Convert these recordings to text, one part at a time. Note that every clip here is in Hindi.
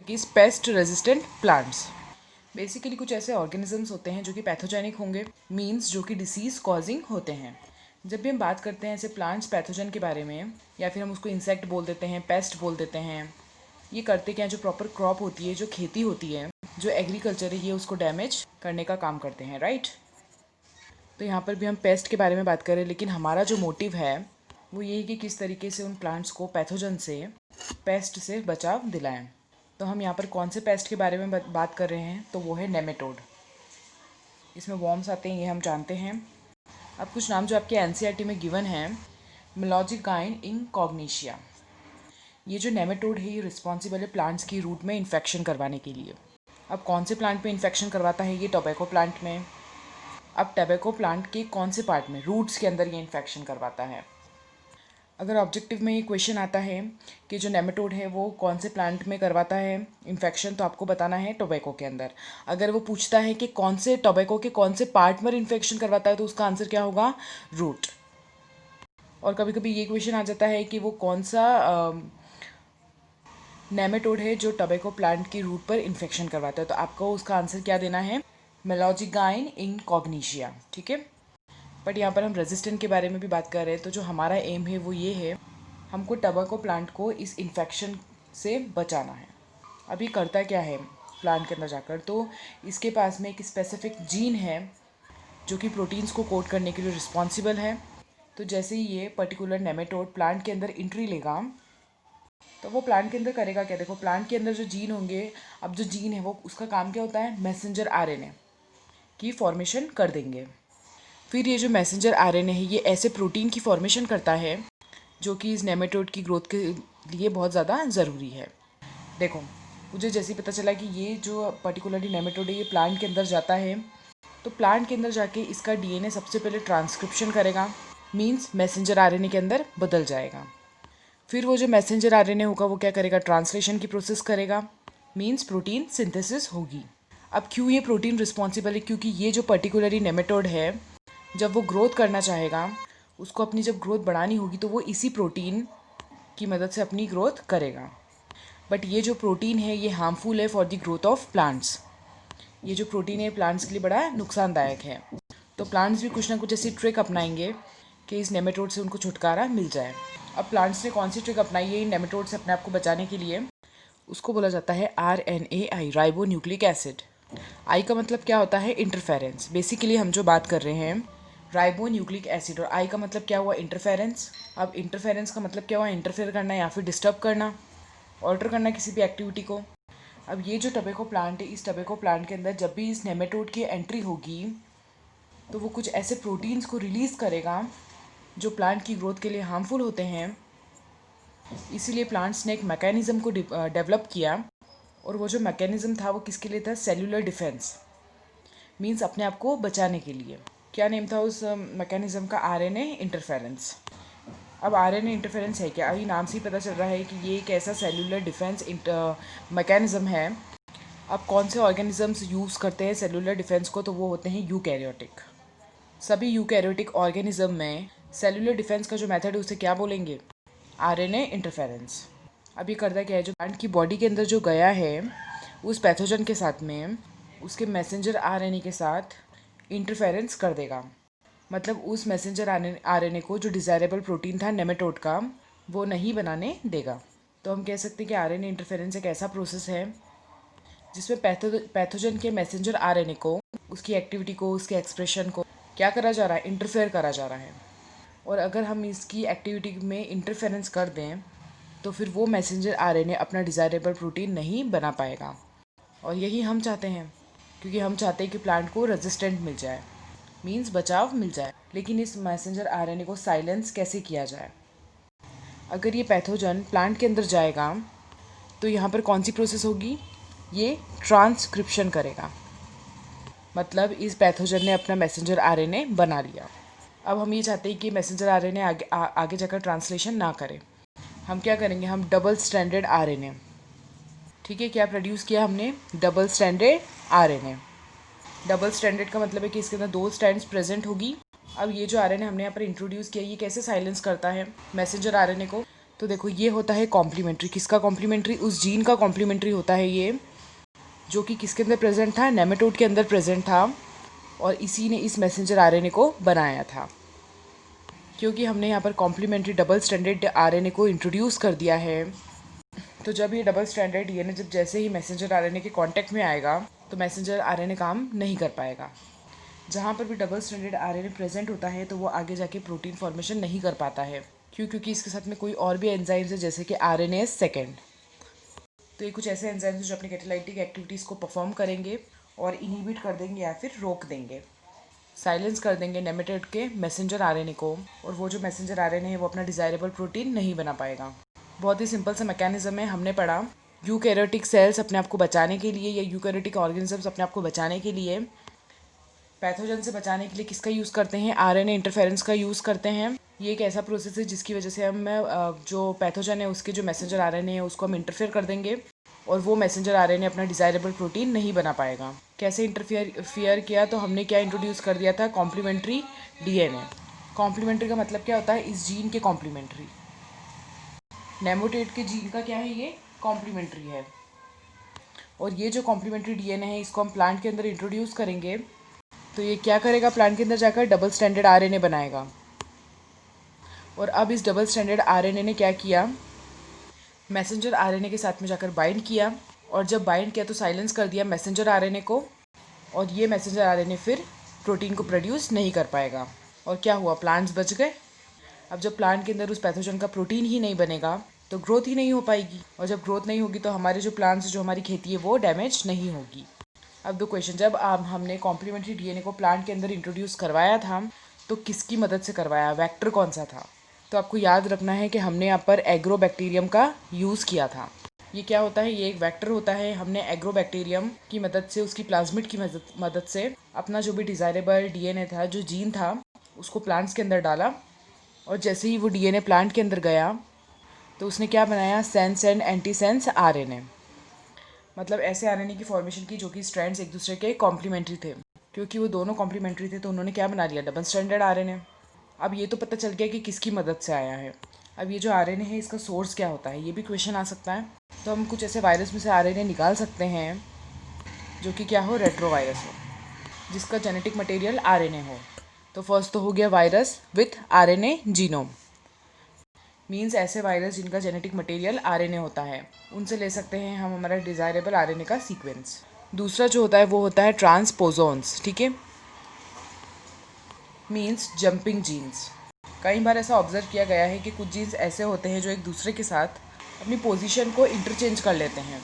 इस पेस्ट रेजिस्टेंट प्लांट्स बेसिकली कुछ ऐसे ऑर्गेनिजम्स होते हैं जो कि पैथोजेनिक होंगे, मींस जो कि डिसीज़ कॉजिंग होते हैं। जब भी हम बात करते हैं ऐसे प्लांट्स पैथोजन के बारे में, या फिर हम उसको इंसेक्ट बोल देते हैं, पेस्ट बोल देते हैं, ये करते क्या है, जो प्रॉपर क्रॉप होती है, जो खेती होती है, जो एग्रीकल्चर है, ये उसको डैमेज करने का काम करते हैं, राइट। तो यहाँ पर भी हम पेस्ट के बारे में बात करें, लेकिन हमारा जो मोटिव है वो ये है कि किस तरीके से उन प्लांट्स को पैथोजन से, पेस्ट से बचाव दिलाएं। तो हम यहाँ पर कौन से पेस्ट के बारे में बात कर रहे हैं, तो वो है नेमेटोड। इसमें वॉर्म्स आते हैं, ये हम जानते हैं। अब कुछ नाम जो आपके एनसीईआरटी में गिवन है, मेलॉजिगाइन इंकॉग्निशिया। ये जो नेमेटोड है ये रिस्पॉन्सिबल है प्लांट्स की रूट में इन्फेक्शन करवाने के लिए। अब कौन से प्लांट में इन्फेक्शन करवाता है ये, टोबैको प्लांट में। अब टोबैको प्लांट के कौन से पार्ट में, रूट्स के अंदर ये इन्फेक्शन करवाता है। अगर ऑब्जेक्टिव में ये क्वेश्चन आता है कि जो नेमेटोड है वो कौन से प्लांट में करवाता है इन्फेक्शन, तो आपको बताना है टोबैको के अंदर। अगर वो पूछता है कि कौन से टोबैको के कौन से पार्ट में इन्फेक्शन करवाता है, तो उसका आंसर क्या होगा, रूट। और कभी कभी ये क्वेश्चन आ जाता है कि वो कौन सा नेमेटोड है जो टोबैको प्लांट की रूट पर इन्फेक्शन करवाता है, तो आपको उसका आंसर क्या देना है, मेलॉजिगाइन इंकॉग्निशिया, ठीक है। बट यहाँ पर हम रेजिस्टेंट के बारे में भी बात कर रहे हैं, तो जो हमारा एम है वो ये है, हमको टोबैको प्लांट को इस इन्फेक्शन से बचाना है। अभी करता क्या है प्लांट के अंदर जाकर, तो इसके पास में एक स्पेसिफिक जीन है जो कि प्रोटीन्स को कोड करने के लिए रिस्पॉन्सिबल है। तो जैसे ही ये पर्टिकुलर नेमेटोड प्लांट के अंदर एंट्री लेगा, तो वो प्लांट के अंदर करेगा क्या, देखो प्लांट के अंदर जो जीन होंगे, अब जो जीन है वो उसका काम क्या होता है, मैसेंजर आरएनए की फॉर्मेशन कर देंगे। फिर ये जो मैसेंजर आरएनए है ये ऐसे प्रोटीन की फॉर्मेशन करता है जो कि इस नेमेटोड की ग्रोथ के लिए बहुत ज़्यादा ज़रूरी है। देखो मुझे जैसे ही पता चला कि ये जो पर्टिकुलरली नेमेटोड है ये प्लांट के अंदर जाता है, तो प्लांट के अंदर जाके इसका डीएनए सबसे पहले ट्रांसक्रिप्शन करेगा, मींस मैसेंजर आरएनए के अंदर बदल जाएगा। फिर वो जो मैसेंजर आरएनए होगा वो क्या करेगा, ट्रांसलेशन की प्रोसेस करेगा, मींस प्रोटीन सिंथेसिस होगी। अब क्यों ये प्रोटीन रिस्पॉन्सिबल है, क्योंकि ये जो पर्टिकुलरली नेमेटोड है जब वो ग्रोथ करना चाहेगा, उसको अपनी जब ग्रोथ बढ़ानी होगी, तो वो इसी प्रोटीन की मदद से अपनी ग्रोथ करेगा। बट ये जो प्रोटीन है ये हार्मफुल है for the growth of plants. ये जो प्रोटीन है प्लांट्स के लिए बड़ा नुकसानदायक है। तो प्लांट्स भी कुछ ना कुछ ऐसी ट्रिक अपनाएंगे कि इस नेमेटोड से उनको छुटकारा मिल जाए। अब प्लांट्स ने कौन सी ट्रिक अपनाई है इन नेमेटोड से अपने आप को बचाने के लिए, उसको बोला जाता है RNAi, राइबो न्यूक्लिक एसिड। आई का मतलब क्या होता है, इंटरफेरेंस। बेसिकली हम जो बात कर रहे हैं राइबो न्यूक्लिक एसिड, और आई का मतलब क्या हुआ, इंटरफेरेंस। अब इंटरफेरेंस का मतलब क्या हुआ, इंटरफेयर करना या फिर डिस्टर्ब करना, ऑल्टर करना किसी भी एक्टिविटी को। अब ये जो टोबैको प्लांट है, इस टोबैको प्लांट के अंदर जब भी इस नेमेटोड की एंट्री होगी, तो वो कुछ ऐसे प्रोटीन्स को रिलीज़ करेगा जो प्लांट की ग्रोथ के लिए हार्मफुल होते हैं। इसीलिए प्लांट्स ने एक मैकेनिज़्म को डेवलप किया, और वो जो मैकेनिज़्म था वो किसके लिए था, सेलुलर डिफेंस, मींस अपने आप को बचाने के लिए। क्या नेम था उस मैकेनिज़्म का, RNA इंटरफेरेंस। अब RNA इंटरफेरेंस है क्या, अभी नाम से ही पता चल रहा है कि ये एक ऐसा सेलुलर डिफेंस मैकेनिज़्म है। अब कौन से ऑर्गेनिजम्स यूज़ करते हैं सेलुलर डिफेंस को, तो वो होते हैं यूकैरियोटिक। सभी यूकैरियोटिक ऑर्गेनिज्म में सेलुलर डिफेंस का जो मेथड है उसे क्या बोलेंगे, RNA इंटरफेरेंस। अब ये करता क्या है, जो प्लांट की बॉडी के अंदर जो गया है उस पैथोजन के साथ में उसके मैसेंजर RNA के साथ इंटरफेरेंस कर देगा। मतलब उस मैसेंजर RNA को जो डिज़ायरेबल प्रोटीन था नेमेटोड का वो नहीं बनाने देगा। तो हम कह सकते हैं कि RNA इंटरफेरेंस एक ऐसा प्रोसेस है जिसमें पैथोजन के मैसेंजर RNA को, उसकी एक्टिविटी को, उसके एक्सप्रेशन को क्या करा जा रहा है, इंटरफेयर करा जा रहा है। और अगर हम इसकी एक्टिविटी में इंटरफेरेंस कर दें तो फिर वो मैसेंजर RNA अपना डिज़ायरेबल प्रोटीन नहीं बना पाएगा। और यही हम चाहते हैं, क्योंकि हम चाहते हैं कि प्लांट को रेजिस्टेंट मिल जाए, मींस बचाव मिल जाए। लेकिन इस मैसेंजर RNA को साइलेंस कैसे किया जाए, अगर ये पैथोजन प्लांट के अंदर जाएगा तो यहाँ पर कौन सी प्रोसेस होगी, ये ट्रांसक्रिप्शन करेगा। मतलब इस पैथोजन ने अपना मैसेंजर RNA बना लिया। अब हम ये चाहते हैं कि मैसेंजर RNA आगे जाकर ट्रांसलेशन ना करे। हम क्या करेंगे, हम डबल स्ट्रैंडेड RNA, ठीक है, क्या प्रोड्यूस किया हमने, double stranded RNA। Double stranded का मतलब है कि इसके अंदर 2 स्ट्रैंड्स प्रेजेंट होगी। अब ये जो RNA हमने यहाँ पर इंट्रोड्यूस किया ये कैसे साइलेंस करता है मैसेंजर RNA को, तो देखो ये होता है कॉम्प्लीमेंट्री। किसका कॉम्प्लीमेंट्री? उस जीन का कॉम्प्लीमेंट्री होता है ये, जो कि किसके अंदर प्रेजेंट था? नेमेटोड के अंदर प्रेजेंट था, और इसी ने इस मैसेंजर आरएनए को बनाया था। क्योंकि हमने यहाँ पर कॉम्प्लीमेंट्री डबल स्ट्रैंडेड आरएनए को इंट्रोड्यूस कर दिया है, तो जब ये डबल स्ट्रैंडेड डीएनए जब जैसे ही मैसेंजर आरएनए के कांटेक्ट में आएगा तो मैसेंजर आरएनए काम नहीं कर पाएगा। जहाँ पर भी डबल स्ट्रैंडेड आरएनए प्रेजेंट होता है तो वो आगे जाके प्रोटीन फॉर्मेशन नहीं कर पाता है। क्योंकि इसके साथ में कोई और भी एंजाइम्स है, जैसे कि आरएनएज सेकेंड। तो ये कुछ ऐसे एंजाइम्स जो अपनी कैटालाइटिक एक्टिविटीज़ को परफॉर्म करेंगे और इनहिबिट कर देंगे या फिर रोक देंगे, साइलेंस कर देंगे नेमेटोड के मैसेंजर आरएनए को, और वो जो मैसेंजर आरएनए है वो अपना डिज़ायरेबल प्रोटीन नहीं बना पाएगा। बहुत ही सिंपल सा मैकेनिज्म है। हमने पढ़ा यूकैरियोटिक सेल्स अपने आप को बचाने के लिए, या यूकैरियोटिक ऑर्गेनिजम्स अपने आप को बचाने के लिए, पैथोजन से बचाने के लिए किसका यूज़ करते हैं? आरएनए इंटरफेरेंस का यूज़ करते हैं। ये एक ऐसा प्रोसेस है जिसकी वजह से हम जो पैथोजन है उसके जो मैसेंजर आरएनए है उसको हम इंटरफेयर कर देंगे, और वो मैसेंजर आरएनए अपना डिज़ायरेबल प्रोटीन नहीं बना पाएगा। कैसे इंटरफियर किया? तो हमने क्या इंट्रोड्यूस कर दिया था? Complementary DNA. कॉम्प्लीमेंट्री का मतलब क्या होता है? इस जीन के कॉम्प्लीमेंट्री। नेमेटोड के जीन का क्या है? ये कॉम्प्लीमेंट्री है। और ये जो कॉम्प्लीमेंट्री डीएनए है इसको हम प्लांट के अंदर इंट्रोड्यूस करेंगे, तो ये क्या करेगा? प्लांट के अंदर जाकर डबल स्ट्रैंडेड आरएनए बनाएगा। और अब इस डबल स्ट्रैंडेड आरएनए ने क्या किया? मैसेंजर आरएनए के साथ में जाकर बाइंड किया, और जब बाइंड किया तो साइलेंस कर दिया मैसेंजर आरएनए को, और ये मैसेंजर आरएनए फिर प्रोटीन को प्रोड्यूस नहीं कर पाएगा। और क्या हुआ? प्लांट्स बच गए। अब जब प्लांट के अंदर उस पैथोजन का प्रोटीन ही नहीं बनेगा तो ग्रोथ ही नहीं हो पाएगी, और जब ग्रोथ नहीं होगी तो हमारे जो प्लांट्स, जो हमारी खेती है वो डैमेज नहीं होगी। अब दो क्वेश्चन, जब हमने कॉम्प्लीमेंट्री डीएनए को प्लांट के अंदर इंट्रोड्यूस करवाया था तो किसकी मदद से करवाया? वेक्टर कौन सा था? तो आपको याद रखना है कि हमने यहाँ पर एग्रोबैक्टीरियम का यूज़ किया था। ये क्या होता है? ये एक वेक्टर होता है। हमने एग्रोबैक्टीरियम की मदद से, उसकी प्लाज्मिड की मदद से अपना जो भी डिज़ायरेबल डीएनए था, जो जीन था, उसको प्लांट्स के अंदर डाला, और जैसे ही वो डीएनए प्लांट के अंदर गया तो उसने क्या बनाया? Sense and antisense RNA. मतलब ऐसे आरएनए की फॉर्मेशन की जो कि स्ट्रैंड्स एक दूसरे के कॉम्प्लीमेंट्री थे। क्योंकि वो दोनों कॉम्प्लीमेंट्री थे तो उन्होंने क्या बना लिया? Double stranded RNA. अब ये तो पता चल गया कि किसकी मदद से आया है। अब ये जो आरएनए है इसका सोर्स क्या होता है? ये भी क्वेश्चन आ सकता है। तो हम कुछ ऐसे वायरस में से आरएनए निकाल सकते हैं जो कि क्या हो? रेट्रोवायरस हो, जिसका जेनेटिक मटेरियल आरएनए हो। तो फर्स्ट तो हो गया virus with RNA genome, means ऐसे वायरस जिनका जेनेटिक मटेरियल आरएनए होता है, उनसे ले सकते हैं हम हमारा डिज़ायरेबल आरएनए का सीक्वेंस। दूसरा जो होता है वो होता है ट्रांसपोजोन्स, ठीक है, मीन्स जंपिंग जीन्स। कई बार ऐसा ऑब्जर्व किया गया है कि कुछ जीन्स ऐसे होते हैं जो एक दूसरे के साथ अपनी पोजीशन को इंटरचेंज कर लेते हैं।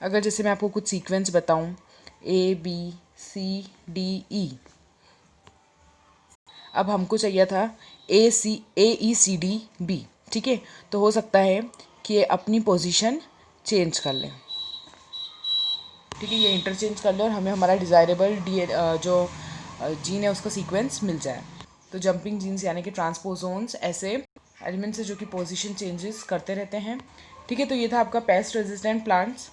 अगर जैसे मैं आपको कुछ सीक्वेंस बताऊं, ABCDE, अब हमको चाहिए था AECD, ठीक है, तो हो सकता है कि ये अपनी पोजीशन चेंज कर लें, ठीक है, ये इंटरचेंज कर ले और हमें हमारा डिज़ायरेबल जो जीन है उसका सीक्वेंस मिल जाए। तो जंपिंग जीन्स यानी कि ट्रांसपोजोन्स ऐसे एलिमेंट्स है जो कि पोजीशन चेंजेस करते रहते हैं, ठीक है। तो ये था आपका पेस्ट रेजिस्टेंट प्लांट्स।